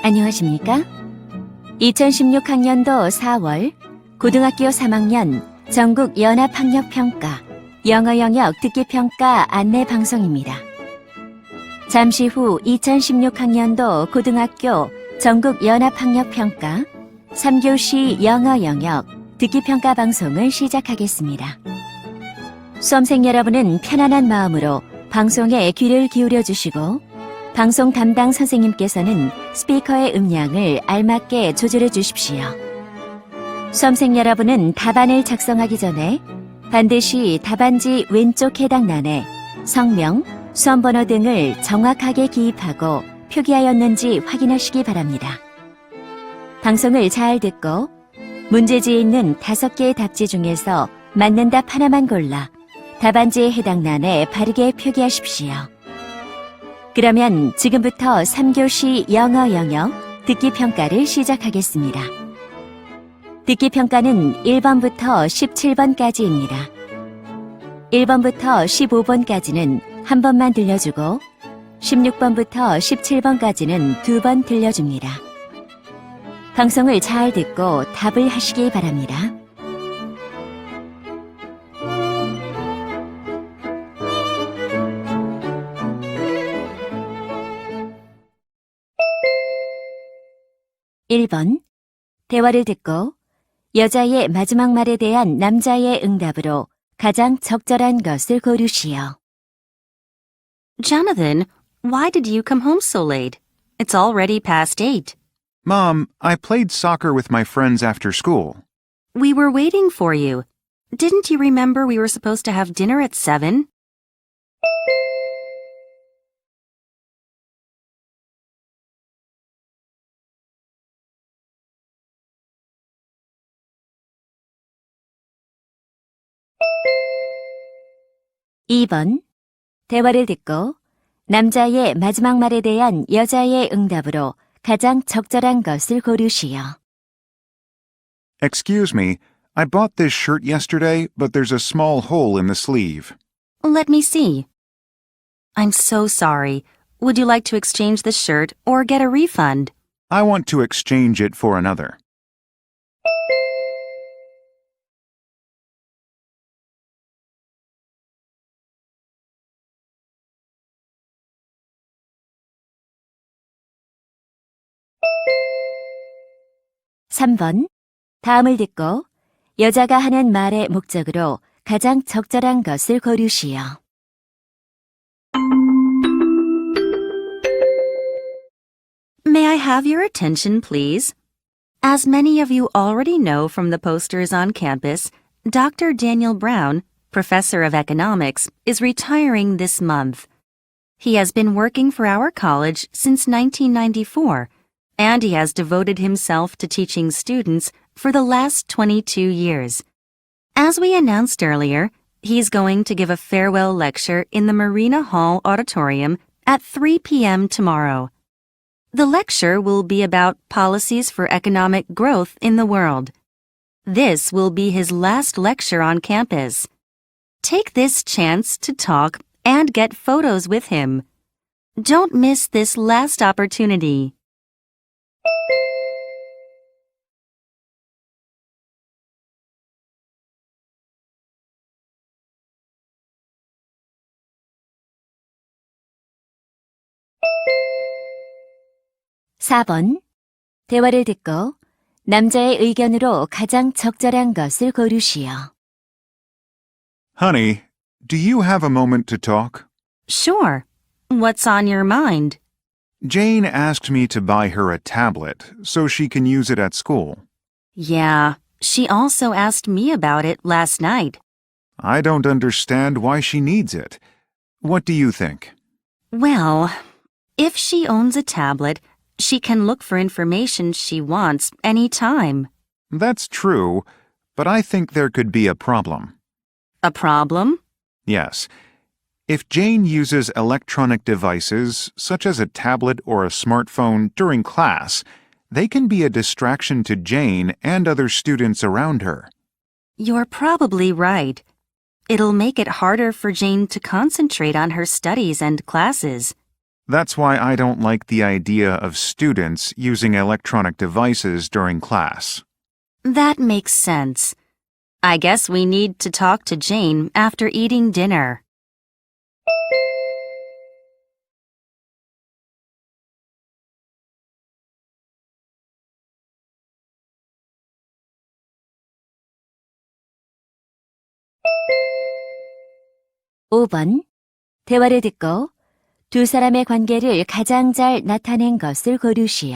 안녕하십니까? 2016학년도 4월 고등학교 3학년 전국 연합학력평가 영어 영역 듣기평가 안내 방송입니다. 잠시 후 2016학년도 고등학교 전국 연합학력평가 3교시 영어 영역 듣기평가 방송을 시작하겠습니다. 수험생 여러분은 편안한 마음으로 방송에 귀를 기울여 주시고 방송 담당 선생님께서는 스피커의 음량을 알맞게 조절해 주십시오. 수험생 여러분은 답안을 작성하기 전에 반드시 답안지 왼쪽 해당란에 성명, 수험번호 등을 정확하게 기입하고 표기하였는지 확인하시기 바랍니다. 방송을 잘 듣고 문제지에 있는 5개의 답지 중에서 맞는 답 하나만 골라 답안지에 해당란에 바르게 표기하십시오. 그러면 지금부터 3교시 영어 영역 듣기평가를 시작하겠습니다. 듣기평가는 1번부터 17번까지입니다. 1번부터 15번까지는 한 번만 들려주고 16번부터 17번까지는 2번 들려줍니다. 방송을 잘 듣고 답을 하시기 바랍니다. (1번) 대화를 듣고 여자의 마지막 말에 대한 남자의 응답으로 가장 적절한 것을 고르시오. Jonathan, why did you come home so late? It's already past 8. Mom, I played soccer with my friends after school. We were waiting for you. Didn't you remember we were supposed to have dinner at 7? (2번) 대화를 듣고 남자의 마지막 말에 대한 여자의 응답으로 가장 적절한 것을 고르시오. Excuse me, I bought this shirt yesterday, but there's a small hole in the sleeve. Let me see. I'm so sorry. Would you like to exchange the shirt or get a refund? I want to exchange it for another. (3번) 다음을 듣고 여자가 하는 말의 목적으로 가장 적절한 것을 고르시오. May I have your attention, please? As many of you already know from the posters on campus, Dr. Daniel Brown, professor of economics, is retiring this month. He has been working for our college since 1994, and he has devoted himself to teaching students for the last 22 years. As we announced earlier, he's going to give a farewell lecture in the Marina Hall Auditorium at 3 p.m. tomorrow. The lecture will be about policies for economic growth in the world. This will be his last lecture on campus. Take this chance to talk and get photos with him. Don't miss this last opportunity. (4번) 대화를 듣고 남자의 의견으로 가장 적절한 것을 고르시오. Honey, do you have a moment to talk? Sure. What's on your mind? Jane asked me to buy her a tablet so she can use it at school. Yeah, she also asked me about it last night. I don't understand why she needs it. What do you think? Well, if she owns a tablet, she can look for information she wants anytime. That's true, but I think there could be a problem. A problem? Yes. If Jane uses electronic devices, such as a tablet or a smartphone, during class, they can be a distraction to Jane and other students around her. You're probably right. It'll make it harder for Jane to concentrate on her studies and classes. That's why I don't like the idea of students using electronic devices during class. That makes sense. I guess we need to talk to Jane after eating dinner. 오 번 대화를 듣고 두 사람의 관계를 가장 잘 나타낸 것을 고르시오.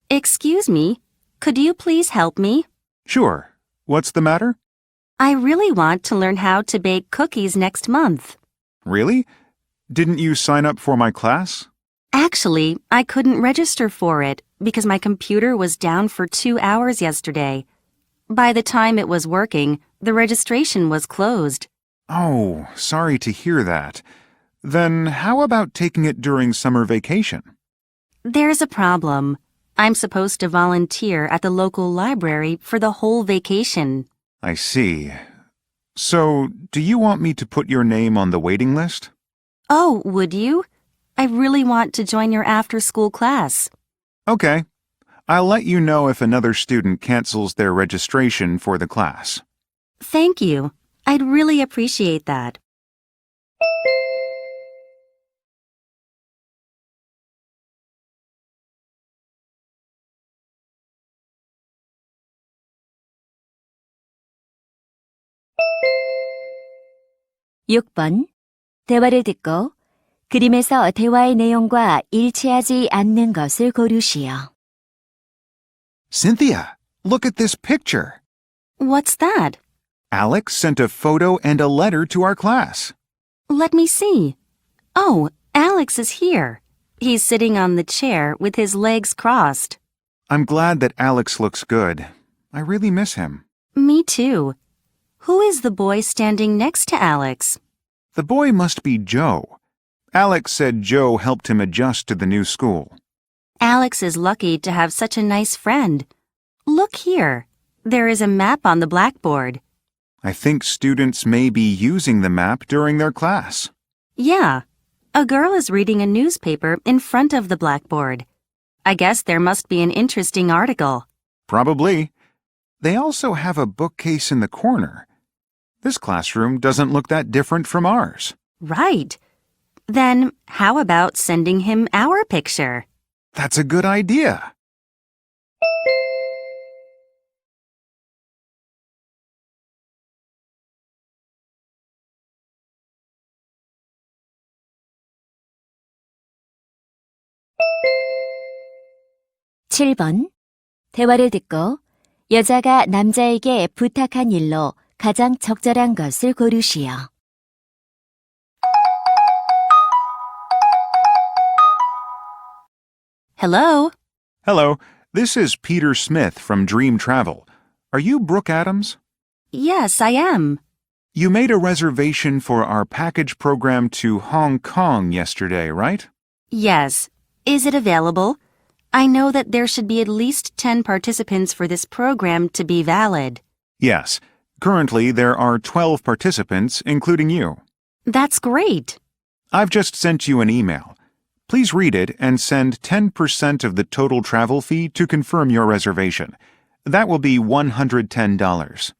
Excuse me, could you please help me? Sure. What's the matter? I really want to learn how to bake cookies next month. Really? Didn't you sign up for my class? Actually, I couldn't register for it because my computer was down for 2 hours yesterday. By the time it was working, the registration was closed. Oh, sorry to hear that. Then how about taking it during summer vacation? There's a problem. I'm supposed to volunteer at the local library for the whole vacation. I see. So, do you want me to put your name on the waiting list? Oh, would you? I really want to join your after-school class. Okay. I'll let you know if another student cancels their registration for the class. Thank you. I'd really appreciate that. 육 번 대화를 듣고 그림에서 대화의 내용과 일치하지 않는 것을 고르시오. Cynthia, look at this picture. What's that? Alex sent a photo and a letter to our class. Let me see. Oh, Alex is here. He's sitting on the chair with his legs crossed. I'm glad that Alex looks good. I really miss him. Me too. Who is the boy standing next to Alex? The boy must be Joe. Alex said Joe helped him adjust to the new school. Alex is lucky to have such a nice friend. Look here. There is a map on the blackboard. I think students may be using the map during their class. Yeah. A girl is reading a newspaper in front of the blackboard. I guess there must be an interesting article. Probably. They also have a bookcase in the corner. This classroom doesn't look that different from ours. Right. Then how about sending him our picture? That's a good idea. 칠 번 대화를 듣고 여자가 남자에게 부탁한 일로 가장 적절한 것을 고르시오. Hello? Hello, this is Peter Smith from Dream Travel. Are you Brooke Adams? Yes, I am. You made a reservation for our package program to Hong Kong yesterday, right? Yes. Is it available? I know that there should be at least 10 participants for this program to be valid. Yes. Currently, there are 12 participants, including you. That's great. I've just sent you an email. Please read it and send 10% of the total travel fee to confirm your reservation. That will be $110.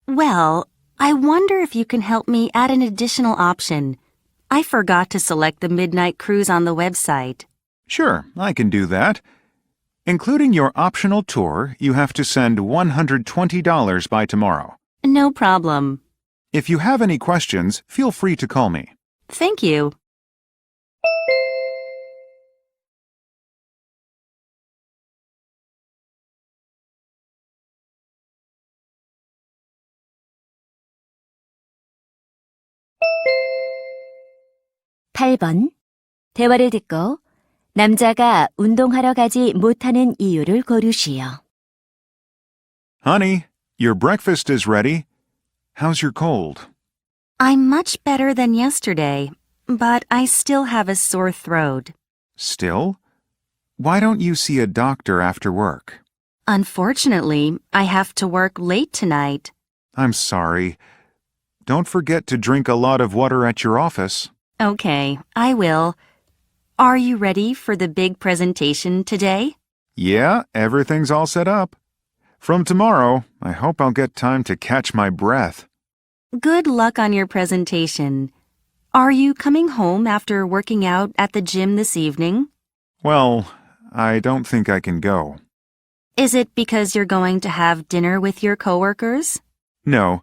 Well, I wonder if you can help me add an additional option. I forgot to select the midnight cruise on the website. Sure, I can do that. Including your optional tour, you have to send $120 by tomorrow. No problem. If you have any questions, feel free to call me. Thank you. 팔 번 대화를 듣고 남자가 운동하러 가지 못하는 이유를 고르시오. Honey, your breakfast is ready. How's your cold? I'm much better than yesterday, but I still have a sore throat. Still? Why don't you see a doctor after work? Unfortunately, I have to work late tonight. I'm sorry. Don't forget to drink a lot of water at your office. Okay, I will. Are you ready for the big presentation today? Yeah, everything's all set up. From tomorrow, I hope I'll get time to catch my breath. Good luck on your presentation. Are you coming home after working out at the gym this evening? Well, I don't think I can go. Is it because you're going to have dinner with your coworkers? No,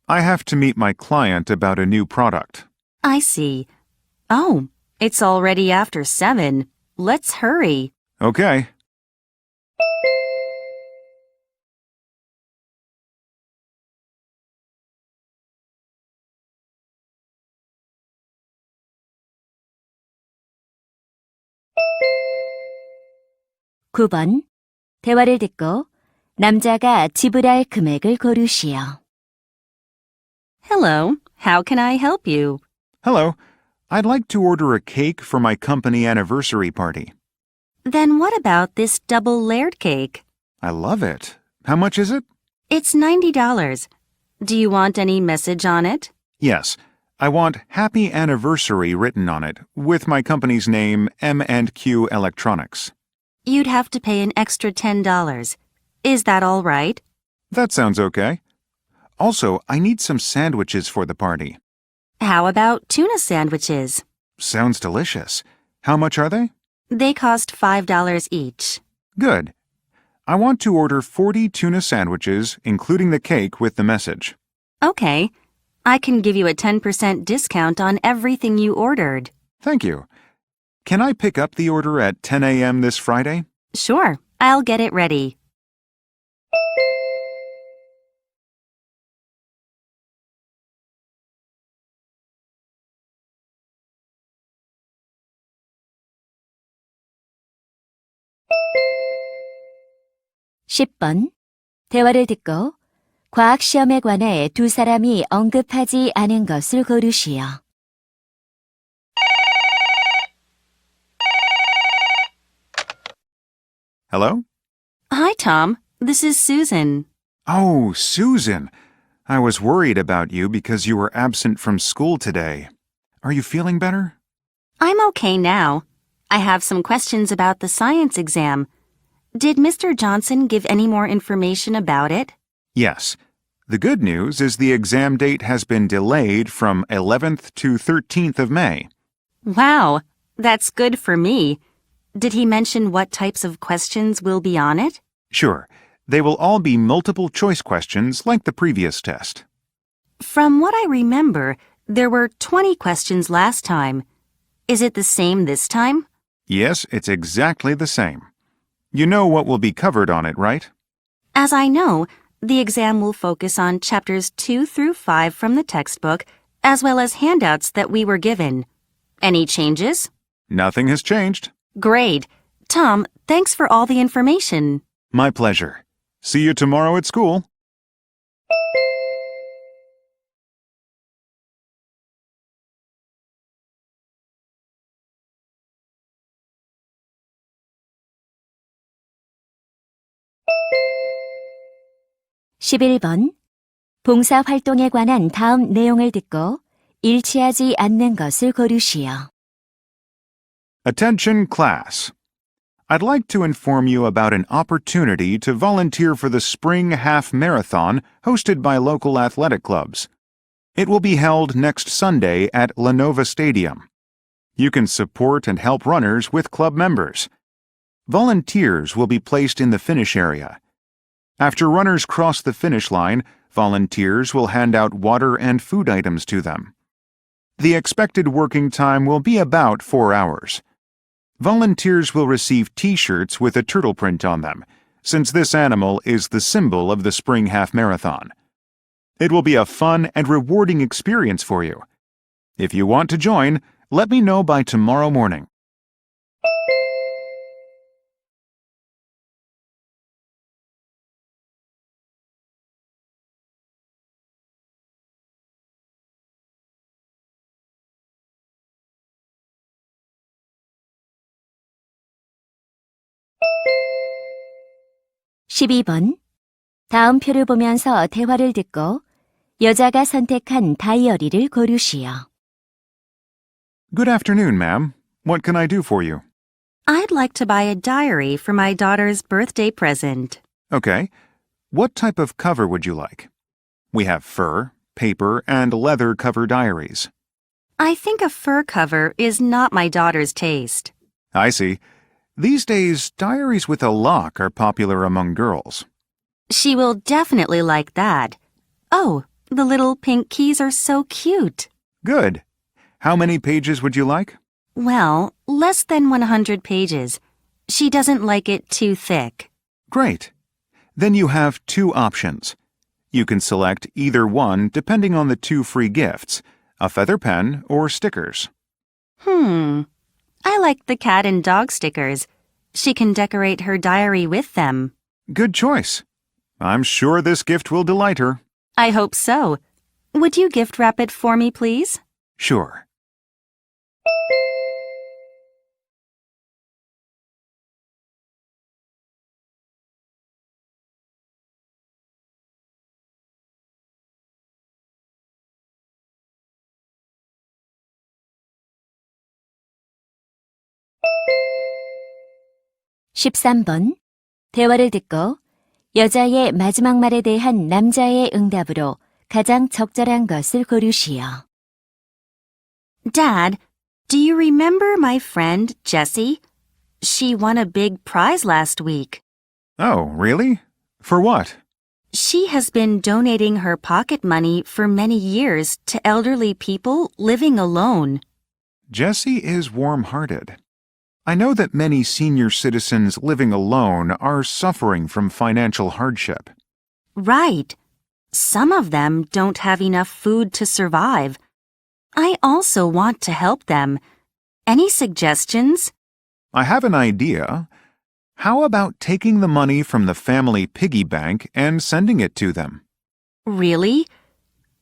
I have to meet my client about a new product. I see. Oh, it's already after 7. Let's hurry. Okay. 구 번 대화를 듣고 남자가 지불할 금액을 고르시오. Hello, how can I help you? Hello. I'd like to order a cake for my company anniversary party. Then what about this double layered cake? I love it. How much is it? It's $90. Do you want any message on it? Yes. I want Happy Anniversary written on it, with my company's name, M&Q Electronics. You'd have to pay an extra $10. Is that all right? That sounds okay. Also, I need some sandwiches for the party. How about tuna sandwiches? Sounds delicious. How much are they? They cost $5 each. Good. I want to order 40 tuna sandwiches, including the cake with the message. Okay. I can give you a 10% discount on everything you ordered. Thank you. Can I pick up the order at 10 a.m. this Friday? Sure, I'll get it ready. 십 번 대화를 듣고 과학 시험에 관해 두 사람이 언급하지 않은 것을 고르시오. Hello? Hi, Tom. This is Susan. Oh, Susan. I was worried about you because you were absent from school today. Are you feeling better? I'm okay now. I have some questions about the science exam. Did Mr. Johnson give any more information about it? Yes. The good news is the exam date has been delayed from 11th to 13th of May. Wow, that's good for me. Did he mention what types of questions will be on it? Sure. They will all be multiple choice questions like the previous test. From what I remember, there were 20 questions last time. Is it the same this time? Yes, it's exactly the same. You know what will be covered on it, right? As I know, the exam will focus on chapters 2 through 5 from the textbook, as well as handouts that we were given. Any changes? Nothing has changed. Great. Tom, thanks for all the information. My pleasure. See you tomorrow at school. 십일 번 봉사활동에 관한 다음 내용을 듣고 일치하지 않는 것을 고르시오. Attention class. I'd like to inform you about an opportunity to volunteer for the Spring Half Marathon hosted by local athletic clubs. It will be held next Sunday at Lenova Stadium. You can support and help runners with club members. Volunteers will be placed in the finish area. After runners cross the finish line, volunteers will hand out water and food items to them. The expected working time will be about 4 hours. Volunteers will receive T-shirts with a turtle print on them, since this animal is the symbol of the Spring Half Marathon. It will be a fun and rewarding experience for you. If you want to join, let me know by tomorrow morning. 십이 번 다음 표를 보면서 대화를 듣고 여자가 선택한 다이어리를 고르시오. Good afternoon, ma'am. What can I do for you? I'd like to buy a diary for my daughter's birthday present. Okay. What type of cover would you like? We have fur, paper, and leather cover diaries. I think a fur cover is not my daughter's taste. I see. These days, diaries with a lock are popular among girls. She will definitely like that. Oh, the little pink keys are so cute. Good. How many pages would you like? Well, less than 100 pages. She doesn't like it too thick. Great. Then you have two options. You can select either one depending on the two free gifts, a feather pen or stickers. I like the cat and dog stickers. She can decorate her diary with them. Good choice. I'm sure this gift will delight her. I hope so. Would you gift wrap it for me, please? Sure. (13번) 대화를 듣고 여자의 마지막 말에 대한 남자의 응답으로 가장 적절한 것을 고르시오. Dad, do you remember my friend Jessie? She won a big prize last week. Oh, really? For what? She has been donating her pocket money for many years to elderly people living alone. Jessie is warm-hearted. I know that many senior citizens living alone are suffering from financial hardship. Right. Some of them don't have enough food to survive. I also want to help them. Any suggestions? I have an idea. How about taking the money from the family piggy bank and sending it to them? Really?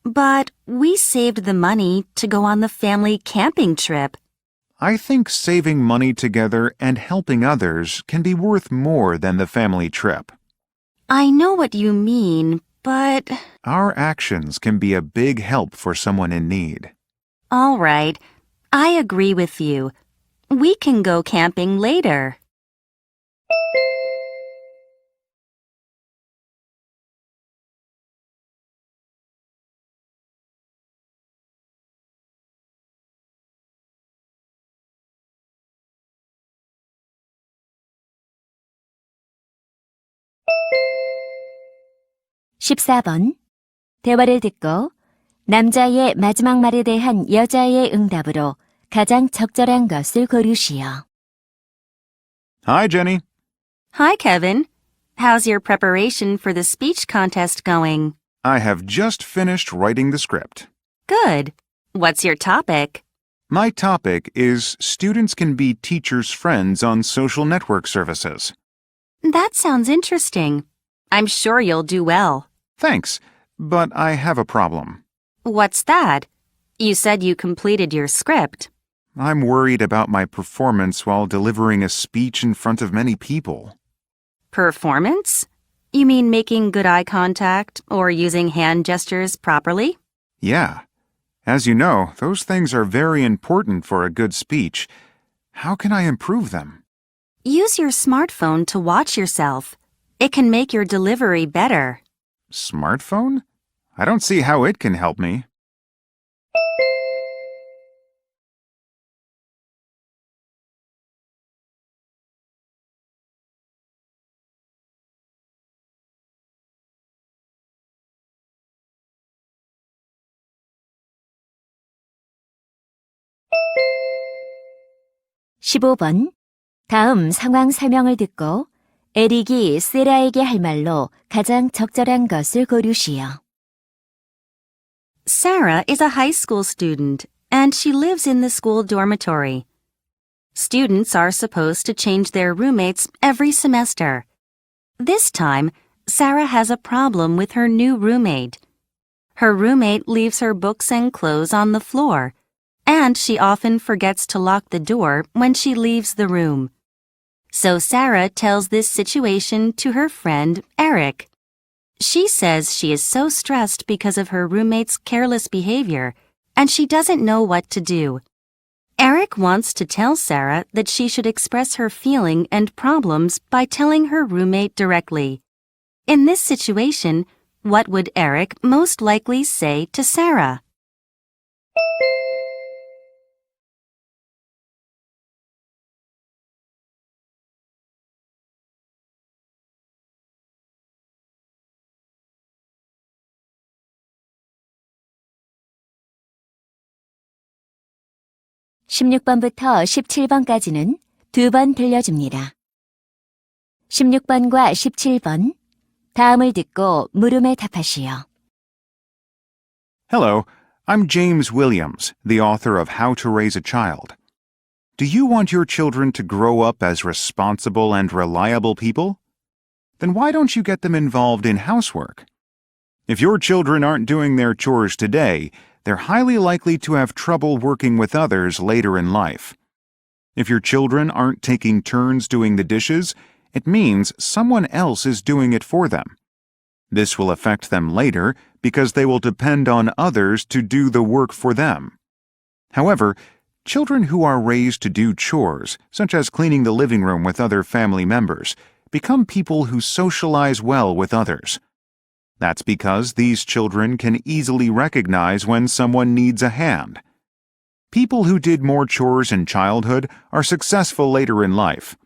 But we saved the money to go on the family camping trip. I think saving money together and helping others can be worth more than the family trip. I know what you mean, but... Our actions can be a big help for someone in need. All right. I agree with you. We can go camping later. (14번) 대화를 듣고 남자의 마지막 말에 대한 여자의 응답으로 가장 적절한 것을 고르시오. Hi, Jenny. Hi, Kevin. How's your preparation for the speech contest going? I have just finished writing the script. Good. What's your topic? My topic is students can be teachers' friends on social network services. That sounds interesting. I'm sure you'll do well. Thanks, but I have a problem. What's that? You said you completed your script. I'm worried about my performance while delivering a speech in front of many people. Performance? You mean making good eye contact or using hand gestures properly? Yeah. As you know, those things are very important for a good speech. How can I improve them? Use your smartphone to watch yourself. It can make your delivery better. Smartphone? I don't see how it can help me. (15번) 다음 상황 설명을 듣고 에릭이 세라에게 할 말로 가장 적절한 것을 고르시오. Sarah is a high school student, and she lives in the school dormitory. Students are supposed to change their roommates every semester. This time, Sarah has a problem with her new roommate. Her roommate leaves her books and clothes on the floor, and she often forgets to lock the door when she leaves the room. So Sarah tells this situation to her friend, Eric. She says she is so stressed because of her roommate's careless behavior, and she doesn't know what to do. Eric wants to tell Sarah that she should express her feeling and problems by telling her roommate directly. In this situation, what would Eric most likely say to Sarah? (16번부터 17번까지는 2번 들려줍니다. 16번과 17번, 다음을 듣고 물음에 답하시오. Hello, I'm James Williams, the author of How to Raise a Child. Do you want your children to grow up as responsible and reliable people? Then why don't you get them involved in housework? If your children aren't doing their chores today, they're highly likely to have trouble working with others later in life. If your children aren't taking turns doing the dishes, it means someone else is doing it for them. This will affect them later because they will depend on others to do the work for them. However, children who are raised to do chores, such as cleaning the living room with other family members, become people who socialize well with others. That's because these children can easily recognize when someone needs a hand. People who did more chores in childhood are successful later in life.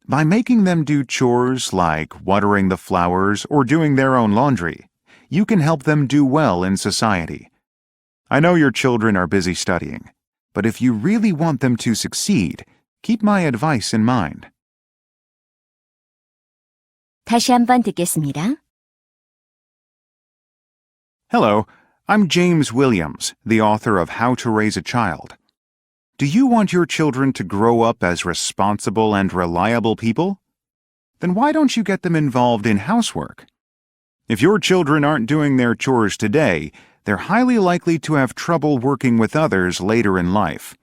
By making them do chores like watering the flowers or doing their own laundry, you can help them do well in society. I know your children are busy studying, but if you really want them to succeed, keep my advice in mind. 다시 한번 듣겠습니다. Hello, I'm James Williams, the author of How to Raise a Child. Do you want your children to grow up as responsible and reliable people? Then why don't you get them involved in housework? If your children aren't doing their chores today, they're highly likely to have trouble working with others later in life.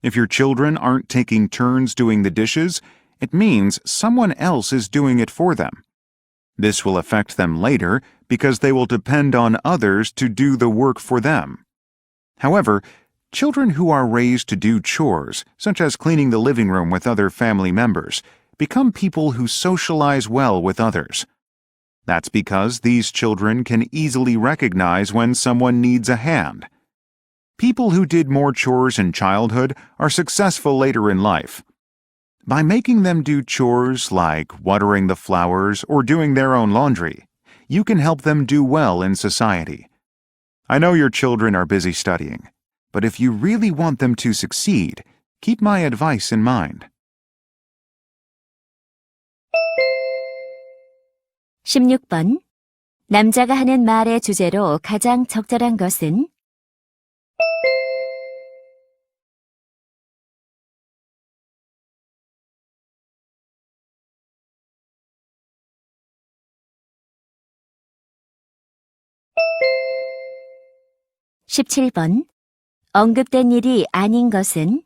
If your children aren't taking turns doing the dishes, it means someone else is doing it for them. This will affect them later because they will depend on others to do the work for them. However, children who are raised to do chores, such as cleaning the living room with other family members, become people who socialize well with others. That's because these children can easily recognize when someone needs a hand. People who did more chores in childhood are successful later in life. By making them do chores like watering the flowers or doing their own laundry, you can help them do well in society. I know your children are busy studying, but if you really want them to succeed, keep my advice in mind. 16번, 남자가 하는 말의 주제로 가장 적절한 것은? (17번) 언급된 일이 아닌 것은?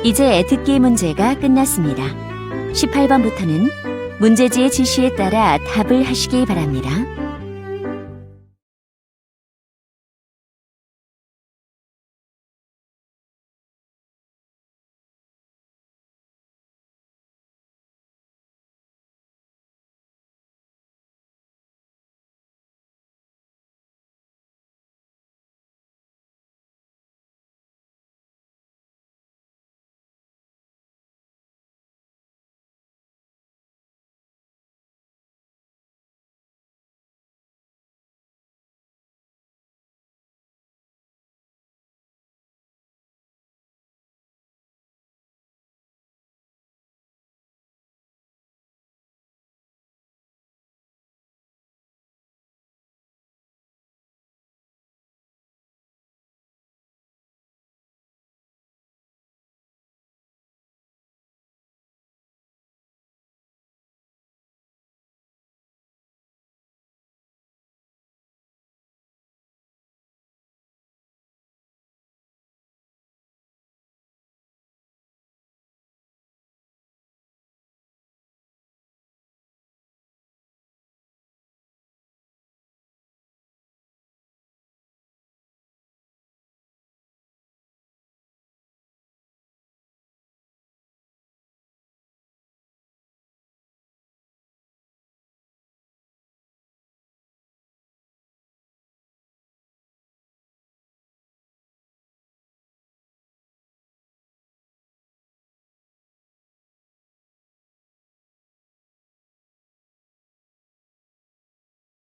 이제 듣기 문제가 끝났습니다. 18번부터는 문제지의 지시에 따라 답을 하시기 바랍니다.